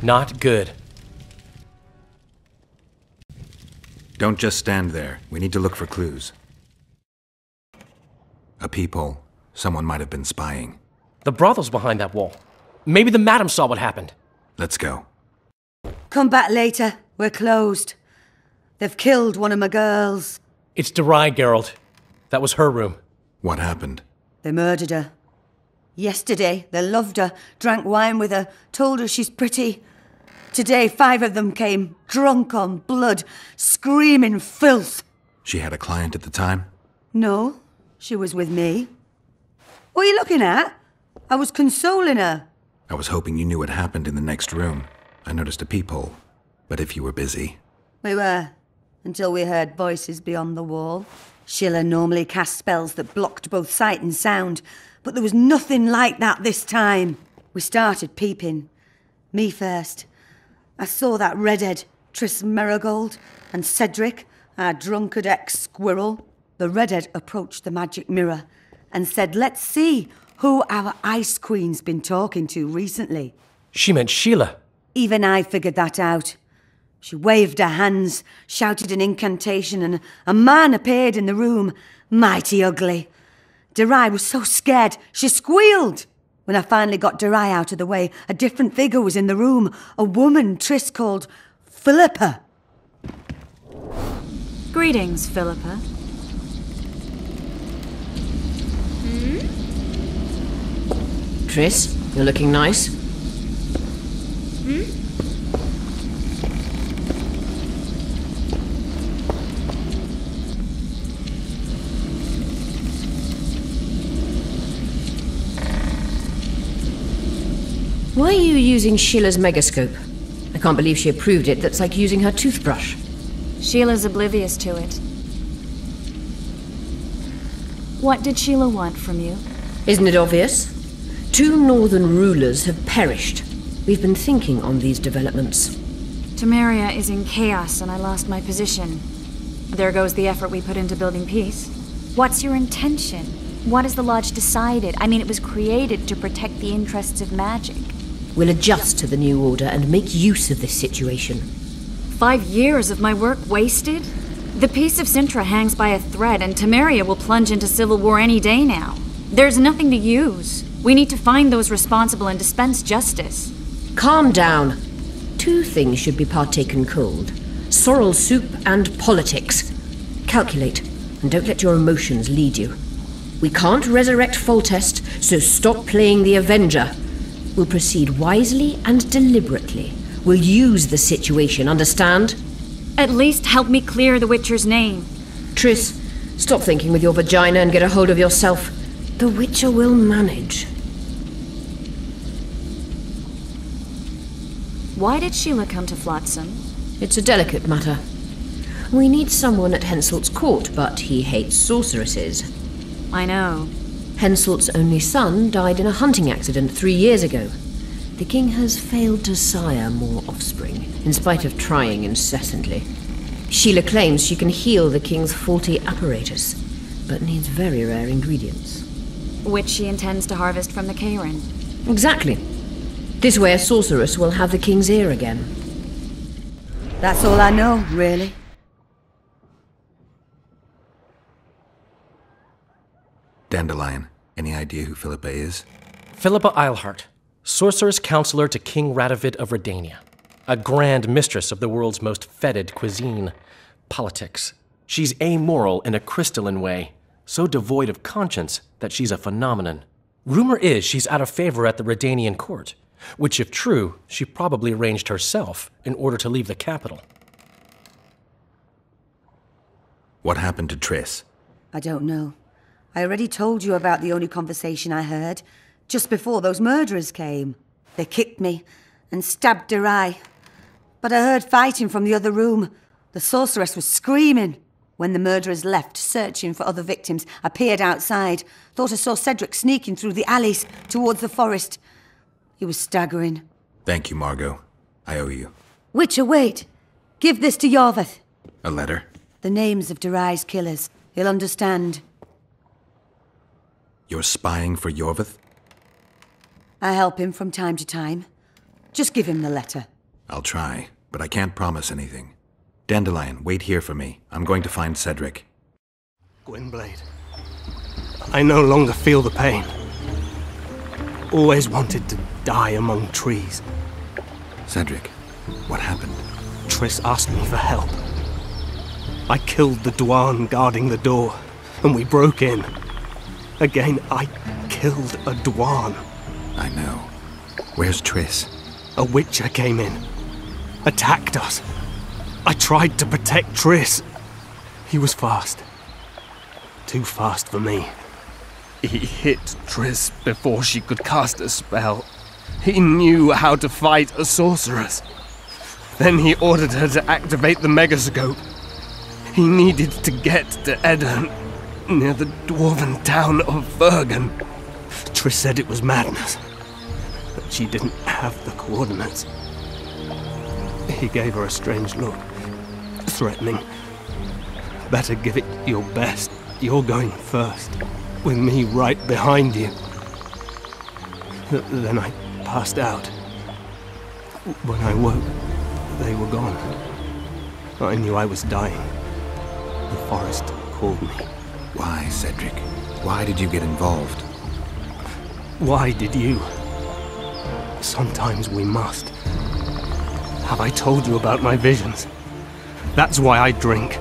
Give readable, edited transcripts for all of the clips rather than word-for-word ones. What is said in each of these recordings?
Not good. Don't just stand there. We need to look for clues. A peephole. Someone might have been spying. The brothel's behind that wall. Maybe the madam saw what happened. Let's go. Come back later. We're closed. They've killed one of my girls. It's Durai, Geralt. That was her room. What happened? They murdered her. Yesterday, they loved her, drank wine with her, told her she's pretty. Today, 5 of them came, drunk on blood, screaming filth. She had a client at the time? No, she was with me. What are you looking at? I was consoling her. I was hoping you knew what happened in the next room. I noticed a peephole. But if you were busy... We were, until we heard voices beyond the wall. Sheila normally cast spells that blocked both sight and sound, but there was nothing like that this time. We started peeping. Me first. I saw that redhead, Triss Marigold, and Cedric, our drunkard ex-squirrel. The redhead approached the magic mirror and said, let's see who our Ice Queen's been talking to recently. She meant Sheila. Even I figured that out. She waved her hands, shouted an incantation, and a man appeared in the room, mighty ugly. Durai was so scared, she squealed. When I finally got Durai out of the way, a different figure was in the room, a woman Triss called Philippa. Greetings, Philippa. Triss, you're looking nice. Why are you using Sheila's megascope? I can't believe she approved it. That's like using her toothbrush. Sheila's oblivious to it. What did Sheila want from you? Isn't it obvious? 2 northern rulers have perished. We've been thinking on these developments. Temeria is in chaos and I lost my position. There goes the effort we put into building peace. What's your intention? What has the Lodge decided? I mean, it was created to protect the interests of magic. We'll adjust to the new order and make use of this situation. 5 years of my work wasted? The peace of Sintra hangs by a thread, and Temeria will plunge into civil war any day now. There's nothing to use. We need to find those responsible and dispense justice. Calm down. 2 things should be partaken cold. Sorrel soup and politics. Calculate, and don't let your emotions lead you. We can't resurrect Foltest, so stop playing the Avenger. We'll proceed wisely and deliberately. We'll use the situation, understand? At least help me clear the Witcher's name. Triss, stop thinking with your vagina and get a hold of yourself. The Witcher will manage. Why did Sheila come to Flotsam? It's a delicate matter. We need someone at Henselt's court, but he hates sorceresses. I know. Henselt's only son died in a hunting accident 3 years ago. The king has failed to sire more offspring, in spite of trying incessantly. Sheila claims she can heal the king's faulty apparatus, but needs very rare ingredients. Which she intends to harvest from the Cairn. Exactly. This way a sorceress will have the king's ear again. That's all I know, really. Dandelion, any idea who Philippa is? Philippa Eilhart, sorceress counselor to King Radovid of Redania. A grand mistress of the world's most fetid cuisine, politics. She's amoral in a crystalline way, so devoid of conscience that she's a phenomenon. Rumor is she's out of favor at the Redanian court, which if true, she probably arranged herself in order to leave the capital. What happened to Triss? I don't know. I already told you about the only conversation I heard, just before those murderers came. They kicked me and stabbed Durai. But I heard fighting from the other room. The sorceress was screaming. When the murderers left, searching for other victims, I peered outside. Thought I saw Cedric sneaking through the alleys towards the forest. He was staggering. Thank you, Margot. I owe you. Witcher, wait. Give this to Iorveth. A letter? The names of Durai's killers. He'll understand. You're spying for Iorveth? I help him from time to time. Just give him the letter. I'll try, but I can't promise anything. Dandelion, wait here for me. I'm going to find Cedric. Gwynblade, I no longer feel the pain. Always wanted to die among trees. Cedric, what happened? Triss asked me for help. I killed the Dwarn guarding the door, and we broke in. Again, I killed a Dwarn. I know. Where's Triss? A Witcher came in, attacked us. I tried to protect Triss. He was fast. Too fast for me. He hit Triss before she could cast a spell. He knew how to fight a sorceress. Then he ordered her to activate the megascope. He needed to get to Edirn, near the dwarven town of Bergen. Triss said it was madness, but she didn't have the coordinates. He gave her a strange look, threatening. Better give it your best. You're going first, with me right behind you. Then I passed out. When I woke, they were gone. I knew I was dying. The forest called me. Why, Cedric? Why did you get involved? Why did you? Sometimes we must. Have I told you about my visions? That's why I drink.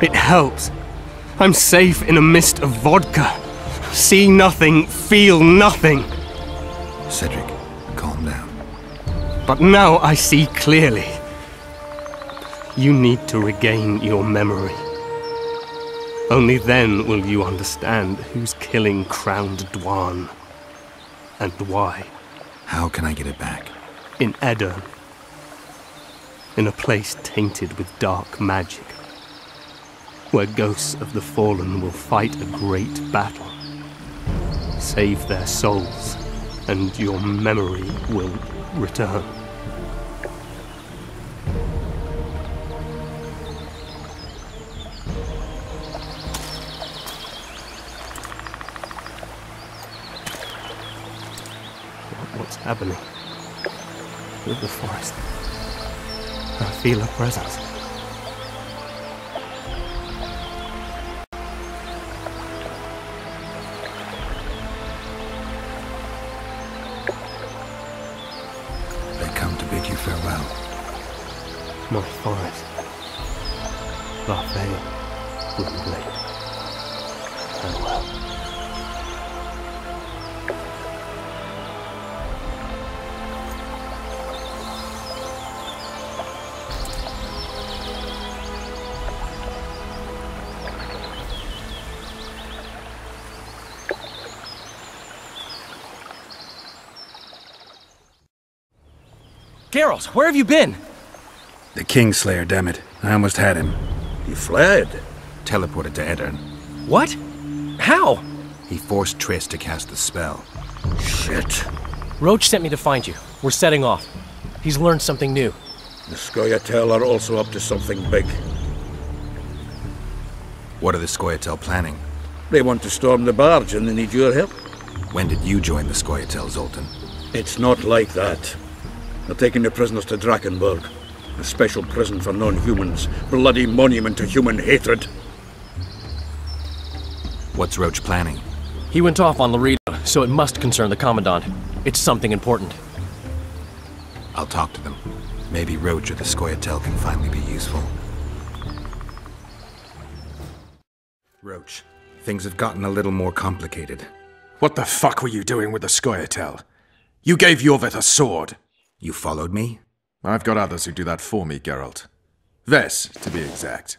It helps. I'm safe in a mist of vodka. See nothing, feel nothing. Cedric, calm down. But now I see clearly. You need to regain your memory. Only then will you understand who's killing Crowned Dwarn. And why. How can I get it back? In Edirn. In a place tainted with dark magic. Where ghosts of the fallen will fight a great battle. Save their souls, and your memory will return. What's happening with the forest? I feel a presence. Bid you farewell. My forest. Buffet. Gwynblade. Farewell. Geralt, where have you been? The Kingslayer, damn it. I almost had him. He fled. Teleported to Edirn. What? How? He forced Triss to cast the spell. Shit. Roach sent me to find you. We're setting off. He's learned something new. The scoia'tael are also up to something big. What are the scoia'tael planning? They want to storm the barge and they need your help. When did you join the scoia'tael, Zoltan? It's not like that. They're taking the prisoners to Drakenberg. A special prison for non-humans. Bloody monument to human hatred. What's Roach planning? He went off on Laredo, so it must concern the Commandant. It's something important. I'll talk to them. Maybe Roach or the scoia'tael can finally be useful. Roach, things have gotten a little more complicated. What the fuck were you doing with the scoia'tael? You gave Iorveth a sword. You followed me? I've got others who do that for me, Geralt. Vess, to be exact.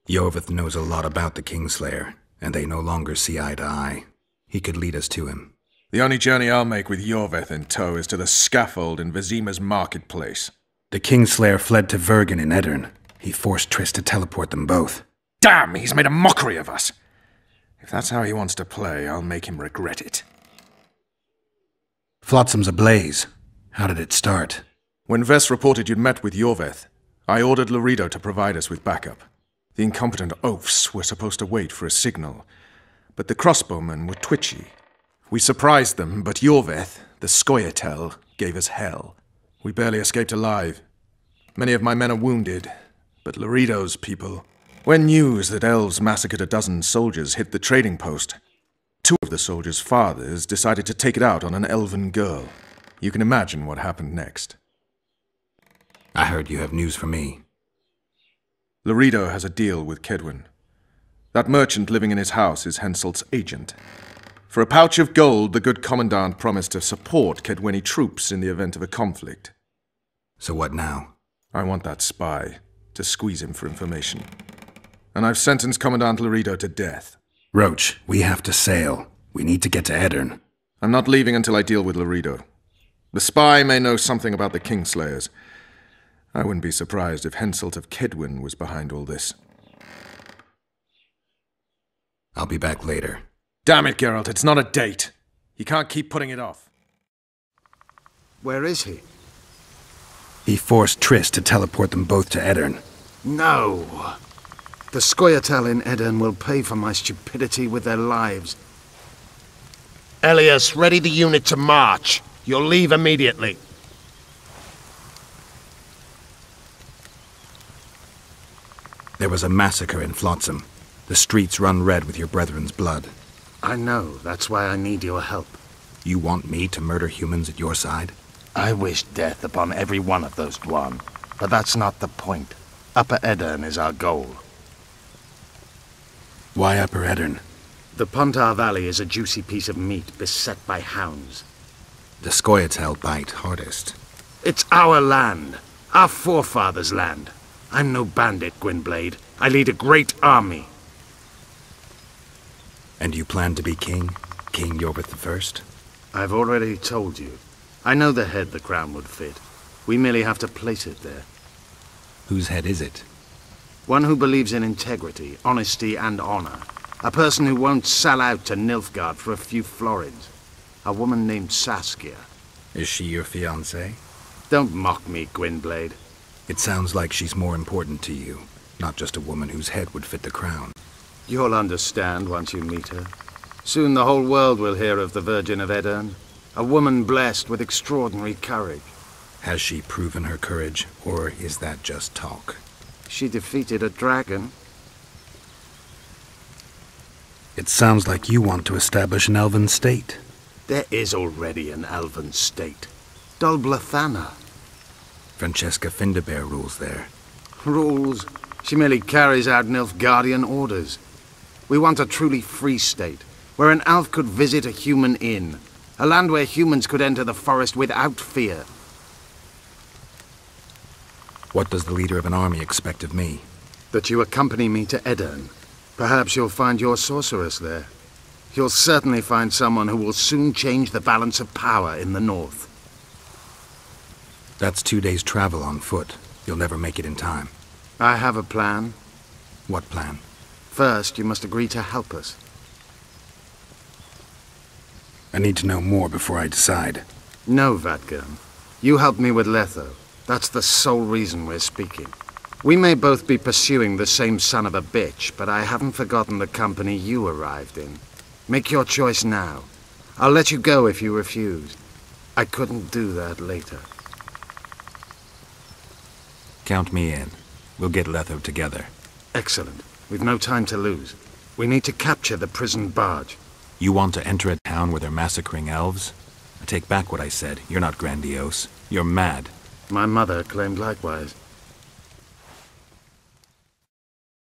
Iorveth knows a lot about the Kingslayer, and they no longer see eye to eye. He could lead us to him. The only journey I'll make with Iorveth in tow is to the scaffold in Vizima's marketplace. The Kingslayer fled to Vergen in Edirn. He forced Triss to teleport them both. Damn, he's made a mockery of us! If that's how he wants to play, I'll make him regret it. Flotsam's ablaze. How did it start? When Vess reported you'd met with Iorveth, I ordered Laredo to provide us with backup. The incompetent oafs were supposed to wait for a signal, but the crossbowmen were twitchy. We surprised them, but Iorveth, the scoia'tael, gave us hell. We barely escaped alive. Many of my men are wounded, but Laredo's people... When news that elves massacred a dozen soldiers hit the trading post, 2 of the soldiers' fathers decided to take it out on an elven girl. You can imagine what happened next. I heard you have news for me. Laredo has a deal with Kedwin. That merchant living in his house is Henselt's agent. For a pouch of gold, the good commandant promised to support Kedweni troops in the event of a conflict. So what now? I want that spy, to squeeze him for information. And I've sentenced Commandant Laredo to death. Roach, we have to sail. We need to get to Edirn. I'm not leaving until I deal with Laredo. The spy may know something about the Kingslayers. I wouldn't be surprised if Henselt of Kedwin was behind all this. I'll be back later. Damn it, Geralt, it's not a date. You can't keep putting it off. Where is he? He forced Triss to teleport them both to Edirn. No! The scoia'tael in Edirn will pay for my stupidity with their lives. Elias, ready the unit to march. You'll leave immediately. There was a massacre in Flotsam. The streets run red with your brethren's blood. I know. That's why I need your help. You want me to murder humans at your side? I wish death upon every one of those Dwan. But that's not the point. Upper Edirn is our goal. Why Upper Edirn? The Pontar Valley is a juicy piece of meat beset by hounds. The scoia'tael bite hardest. It's our land. Our forefathers' land. I'm no bandit, Gwynblade. I lead a great army. And you plan to be king? King Iorveth I? I've already told you. I know the head the crown would fit. We merely have to place it there. Whose head is it? One who believes in integrity, honesty, and honor. A person who won't sell out to Nilfgaard for a few florins. A woman named Saskia. Is she your fiancée? Don't mock me, Gwynblade. It sounds like she's more important to you, not just a woman whose head would fit the crown. You'll understand once you meet her. Soon the whole world will hear of the Virgin of Edirn. A woman blessed with extraordinary courage. Has she proven her courage, or is that just talk? She defeated a dragon. It sounds like you want to establish an elven state. There is already an elven state. Dol Blathana. Francesca Findabair rules there. Rules? She merely carries out Nilfgaardian orders. We want a truly free state, where an elf could visit a human inn. A land where humans could enter the forest without fear. What does the leader of an army expect of me? That you accompany me to Edirn. Perhaps you'll find your sorceress there. You'll certainly find someone who will soon change the balance of power in the north. That's 2 days' travel on foot. You'll never make it in time. I have a plan. What plan? First, you must agree to help us. I need to know more before I decide. No, Vatgern. You helped me with Letho. That's the sole reason we're speaking. We may both be pursuing the same son of a bitch, but I haven't forgotten the company you arrived in. Make your choice now. I'll let you go if you refuse. I couldn't do that later. Count me in. We'll get Letho together. Excellent. We've no time to lose. We need to capture the prison barge. You want to enter a town where they're massacring elves? I take back what I said. You're not grandiose. You're mad. My mother claimed likewise.